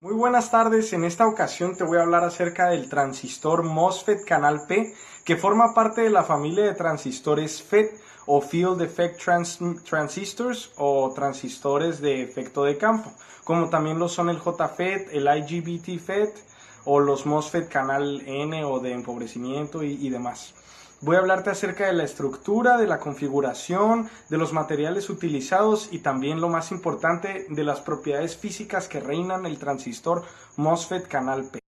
Muy buenas tardes, en esta ocasión te voy a hablar acerca del transistor MOSFET canal P, que forma parte de la familia de transistores FET o Field Effect Transistors o transistores de efecto de campo, como también lo son el JFET, el IGBT FET o los MOSFET canal N o de empobrecimiento y demás. Voy a hablarte acerca de la estructura, de la configuración, de los materiales utilizados y también lo más importante, de las propiedades físicas que reinan el transistor MOSFET canal P.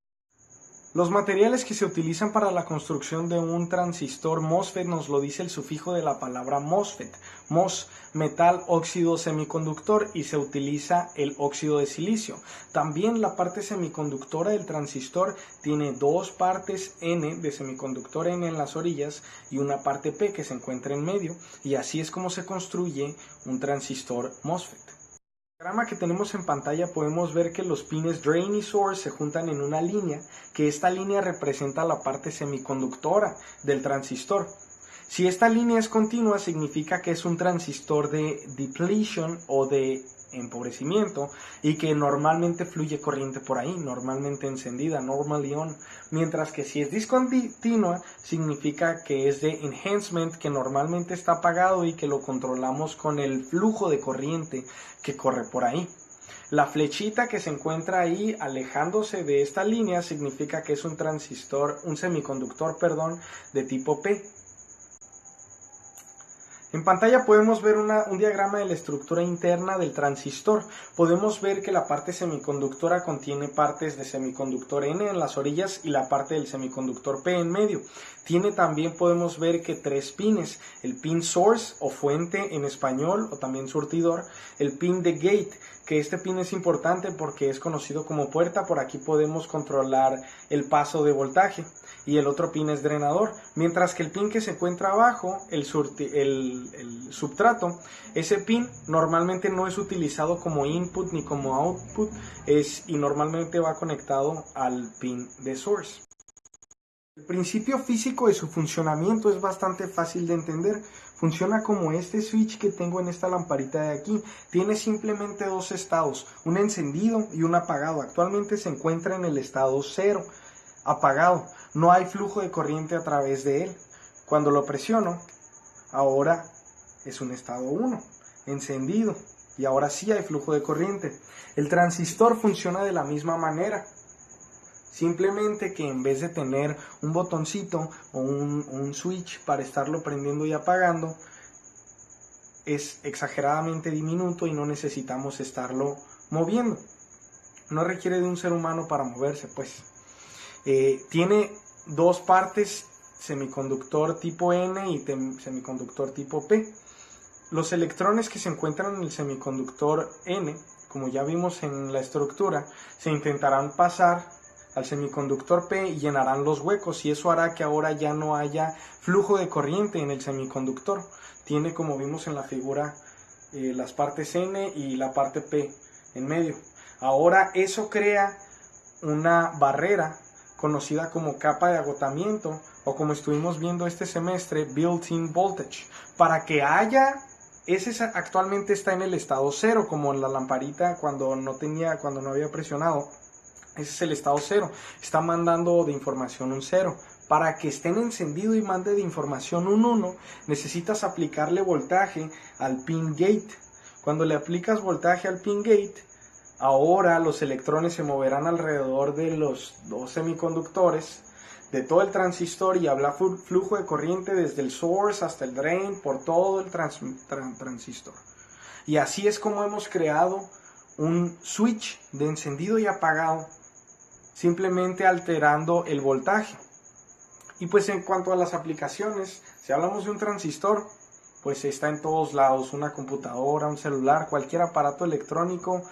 Los materiales que se utilizan para la construcción de un transistor MOSFET nos lo dice el sufijo de la palabra MOSFET. MOS, metal óxido semiconductor, y se utiliza el óxido de silicio. También la parte semiconductora del transistor tiene dos partes N de semiconductor N en las orillas y una parte P que se encuentra en medio, y así es como se construye un transistor MOSFET. En el diagrama que tenemos en pantalla podemos ver que los pines drain y source se juntan en una línea, que esta línea representa la parte semiconductora del transistor. Si esta línea es continua, significa que es un transistor de depletion o de empobrecimiento y que normalmente fluye corriente por ahí, normalmente encendida, normally on. Mientras que si es discontinua, significa que es de enhancement, que normalmente está apagado y que lo controlamos con el flujo de corriente que corre por ahí. La flechita que se encuentra ahí alejándose de esta línea significa que es un semiconductor, de tipo P. En pantalla podemos ver un diagrama de la estructura interna del transistor. Podemos ver que la parte semiconductora contiene partes de semiconductor N en las orillas y la parte del semiconductor P en medio. Tiene también, podemos ver, que tres pines: el pin source o fuente en español, o también surtidor; el pin de gate, que este pin es importante porque es conocido como puerta, por aquí podemos controlar el paso de voltaje; y el otro pin es drenador, mientras que el pin que se encuentra abajo, el substrato, ese pin normalmente no es utilizado como input ni como output, y normalmente va conectado al pin de source. El principio físico de su funcionamiento es bastante fácil de entender. Funciona como este switch que tengo en esta lamparita de aquí. Tiene simplemente dos estados, un encendido y un apagado. Actualmente se encuentra en el estado 0, apagado. No hay flujo de corriente a través de él. Cuando lo presiono, ahora es un estado 1, encendido, y ahora sí hay flujo de corriente. El transistor funciona de la misma manera, simplemente que en vez de tener un botoncito o un switch para estarlo prendiendo y apagando, es exageradamente diminuto y no necesitamos estarlo moviendo. No requiere de un ser humano para moverse, pues. Tiene dos partes, semiconductor tipo N y semiconductor tipo P. Los electrones que se encuentran en el semiconductor N, como ya vimos en la estructura, se intentarán pasar al semiconductor P y llenarán los huecos, y eso hará que ahora ya no haya flujo de corriente en el semiconductor. Tiene, como vimos en la figura, las partes N y la parte P en medio. Ahora eso crea una barrera conocida como capa de agotamiento, o como estuvimos viendo este semestre, built-in voltage. Para que haya, ese actualmente está en el estado 0, como en la lamparita cuando no había presionado. Ese es el estado 0, está mandando de información un 0. Para que esté en encendido y mande de información un 1, necesitas aplicarle voltaje al pin gate. Cuando le aplicas voltaje al pin gate, ahora los electrones se moverán alrededor de los dos semiconductores de todo el transistor, y habrá flujo de corriente desde el source hasta el drain por todo el transistor. Y así es como hemos creado un switch de encendido y apagado, simplemente alterando el voltaje. Y pues en cuanto a las aplicaciones, si hablamos de un transistor, pues está en todos lados: una computadora, un celular, cualquier aparato electrónico